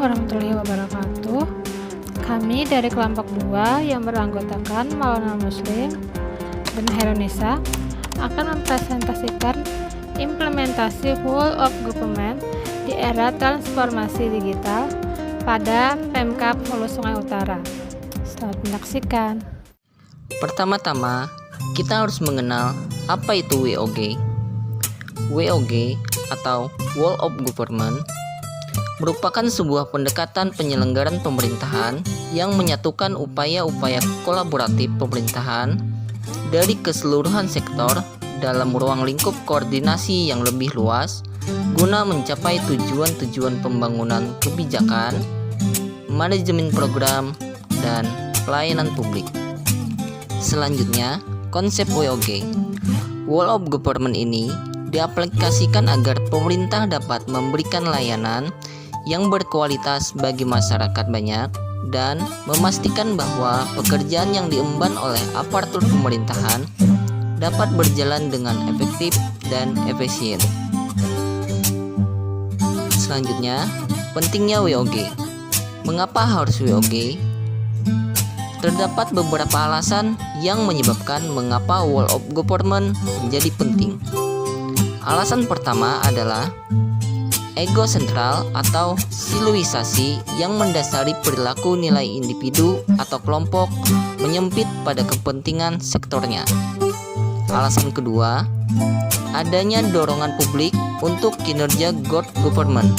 warahmatullahi wabarakatuh. Kami dari kelompok 2 yang beranggotakan Maulana Muslim dan Heronisa akan mempresentasikan implementasi whole of government di era transformasi digital pada Pemkab Hulu Sungai Utara. Selamat menyaksikan. Pertama-tama, kita harus mengenal apa itu WOG. WOG atau Whole of Government merupakan sebuah pendekatan penyelenggaraan pemerintahan yang menyatukan upaya-upaya kolaboratif pemerintahan dari keseluruhan sektor dalam ruang lingkup koordinasi yang lebih luas guna mencapai tujuan-tujuan pembangunan kebijakan, manajemen program, dan pelayanan publik. Selanjutnya, konsep WOG, Whole of Government ini diaplikasikan agar pemerintah dapat memberikan layanan yang berkualitas bagi masyarakat banyak dan memastikan bahwa pekerjaan yang diemban oleh aparatur pemerintahan dapat berjalan dengan efektif dan efisien. Selanjutnya, pentingnya WOG. Mengapa harus WOG? Terdapat beberapa alasan yang menyebabkan mengapa Whole of Government menjadi penting. Alasan pertama adalah ego sentral atau siloisasi yang mendasari perilaku nilai individu atau kelompok menyempit pada kepentingan sektornya. Alasan kedua, adanya dorongan publik untuk kinerja good government.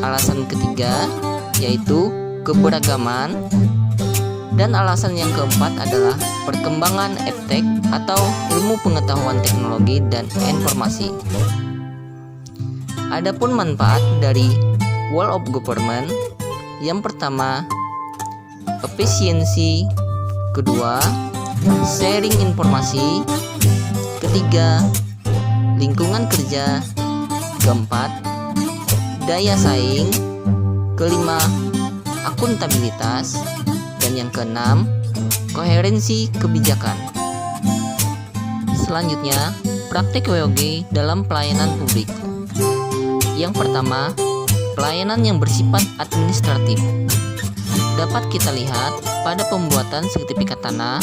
Alasan ketiga yaitu keberagaman. Dan alasan yang keempat adalah perkembangan eptek atau ilmu pengetahuan teknologi dan informasi. Adapun manfaat dari Whole of Government, yang pertama, efisiensi, kedua, sharing informasi, ketiga, lingkungan kerja, keempat, daya saing, kelima, akuntabilitas, dan yang keenam, koherensi kebijakan. Selanjutnya, praktik WOG dalam pelayanan publik. Yang pertama, pelayanan yang bersifat administratif. Dapat kita lihat pada pembuatan sertifikat tanah,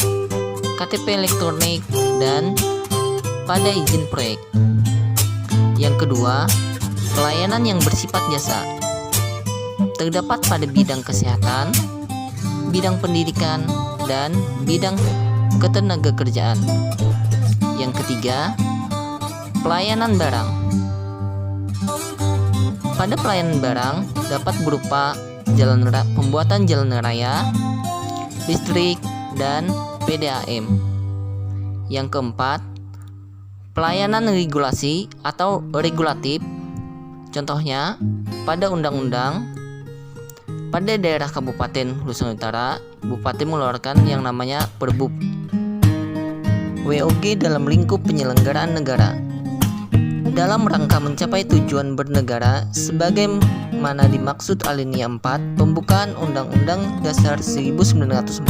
KTP elektronik, dan pada izin proyek. Yang kedua, pelayanan yang bersifat jasa. Terdapat pada bidang kesehatan, bidang pendidikan, dan bidang ketenagakerjaan. Yang ketiga, pelayanan barang. Pada pelayanan barang dapat berupa pembuatan jalan raya, listrik, dan PDAM. Yang keempat, pelayanan regulasi atau regulatif. Contohnya, pada undang-undang, pada daerah Kabupaten Hulu Sungai Utara, Bupati mengeluarkan yang namanya Perbub. WOG dalam lingkup penyelenggaraan negara. Dalam rangka mencapai tujuan bernegara sebagaimana dimaksud alinea 4 pembukaan Undang-Undang Dasar 1945,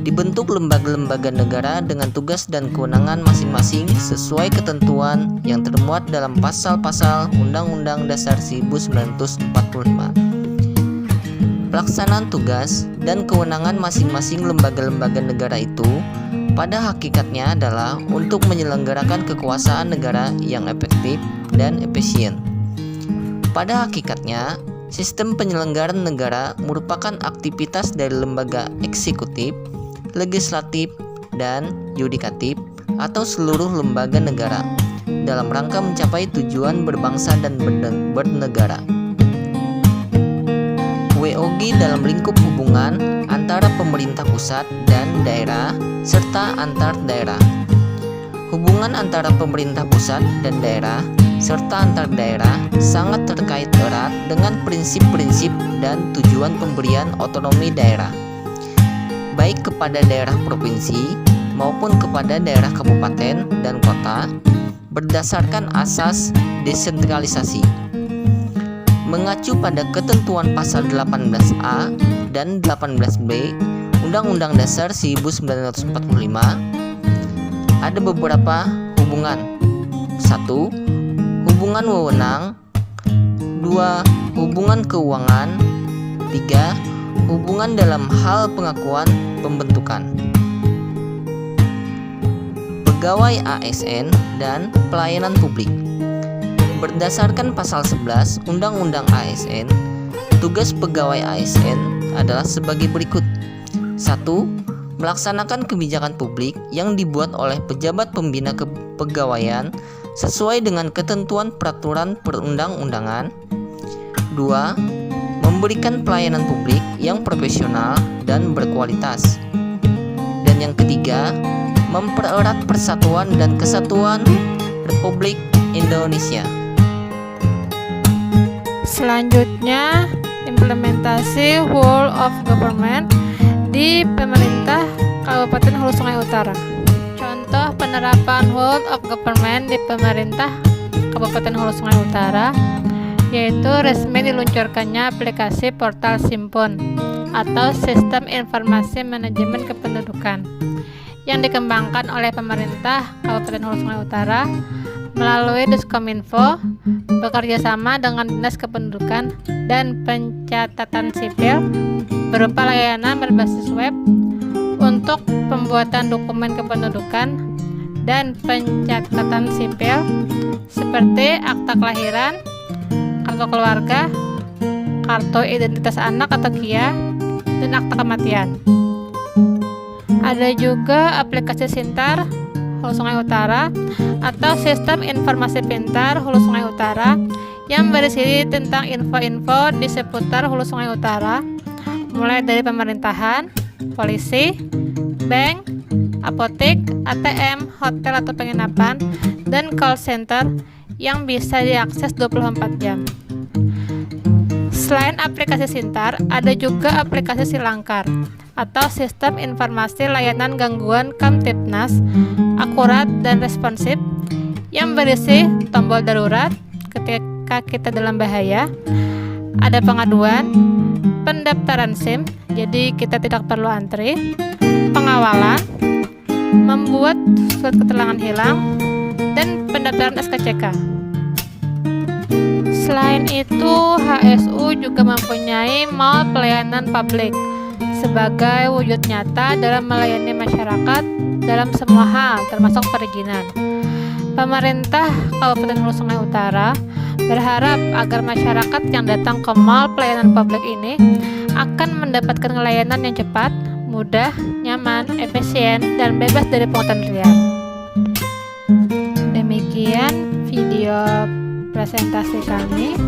dibentuk lembaga-lembaga negara dengan tugas dan kewenangan masing-masing sesuai ketentuan yang termuat dalam pasal-pasal Undang-Undang Dasar 1945. Pelaksanaan tugas dan kewenangan masing-masing lembaga-lembaga negara itu pada hakikatnya adalah untuk menyelenggarakan kekuasaan negara yang efektif dan efisien. Pada hakikatnya, sistem penyelenggaraan negara merupakan aktivitas dari lembaga eksekutif, legislatif, dan yudikatif atau seluruh lembaga negara dalam rangka mencapai tujuan berbangsa dan bernegara. WOG dalam lingkup hubungan antara pemerintah pusat dan daerah serta antar daerah. Hubungan antara pemerintah pusat dan daerah serta antar daerah sangat terkait erat dengan prinsip-prinsip dan tujuan pemberian otonomi daerah, baik kepada daerah provinsi maupun kepada daerah kabupaten dan kota berdasarkan asas desentralisasi. Mengacu pada ketentuan pasal 18A dan 18B Undang-Undang Dasar 1945, ada beberapa hubungan. 1. Hubungan wewenang. 2. Hubungan keuangan. 3. Hubungan dalam hal pengakuan pembentukan. Pegawai ASN dan pelayanan publik. Berdasarkan pasal 11 Undang-Undang ASN, tugas pegawai ASN adalah sebagai berikut. 1. Melaksanakan kebijakan publik yang dibuat oleh pejabat pembina kepegawaian sesuai dengan ketentuan peraturan perundang-undangan. 2. Memberikan pelayanan publik yang profesional dan berkualitas. Dan yang ketiga, mempererat persatuan dan kesatuan Republik Indonesia. Selanjutnya, implementasi whole of government di pemerintah Kabupaten Hulu Sungai Utara. Contoh penerapan whole of government di pemerintah Kabupaten Hulu Sungai Utara yaitu resmi diluncurkannya aplikasi Portal Simpon atau Sistem Informasi Manajemen Kependudukan yang dikembangkan oleh pemerintah Kabupaten Hulu Sungai Utara melalui Diskominfo bekerja sama dengan Dinas Kependudukan dan Pencatatan Sipil berupa layanan berbasis web untuk pembuatan dokumen kependudukan dan pencatatan sipil seperti akta kelahiran, kartu keluarga, kartu identitas anak atau KIA, dan akta kematian. Ada juga aplikasi Sintar Hulu Sungai Utara atau Sistem Informasi Pintar Hulu Sungai Utara yang berisi tentang info-info di seputar Hulu Sungai Utara, mulai dari pemerintahan, polisi, bank, apotek, ATM, hotel atau penginapan, dan call center yang bisa diakses 24 jam. Selain aplikasi Sintar, ada juga aplikasi Silangkar atau Sistem Informasi Layanan Gangguan Kamtipnas akurat dan responsif yang berisi tombol darurat ketika kita dalam bahaya, ada pengaduan, pendaftaran SIM, jadi kita tidak perlu antri, pengawalan, membuat surat keterangan hilang, dan pendaftaran SKCK. Selain itu, HSU juga mempunyai mall pelayanan publik sebagai wujud nyata dalam melayani masyarakat dalam semua hal, termasuk perizinan. Pemerintah Kabupaten Hulu Sungai Utara berharap agar masyarakat yang datang ke mall pelayanan publik ini akan mendapatkan layanan yang cepat, mudah, nyaman, efisien, dan bebas dari pungutan liar. Demikian video presentasi kami.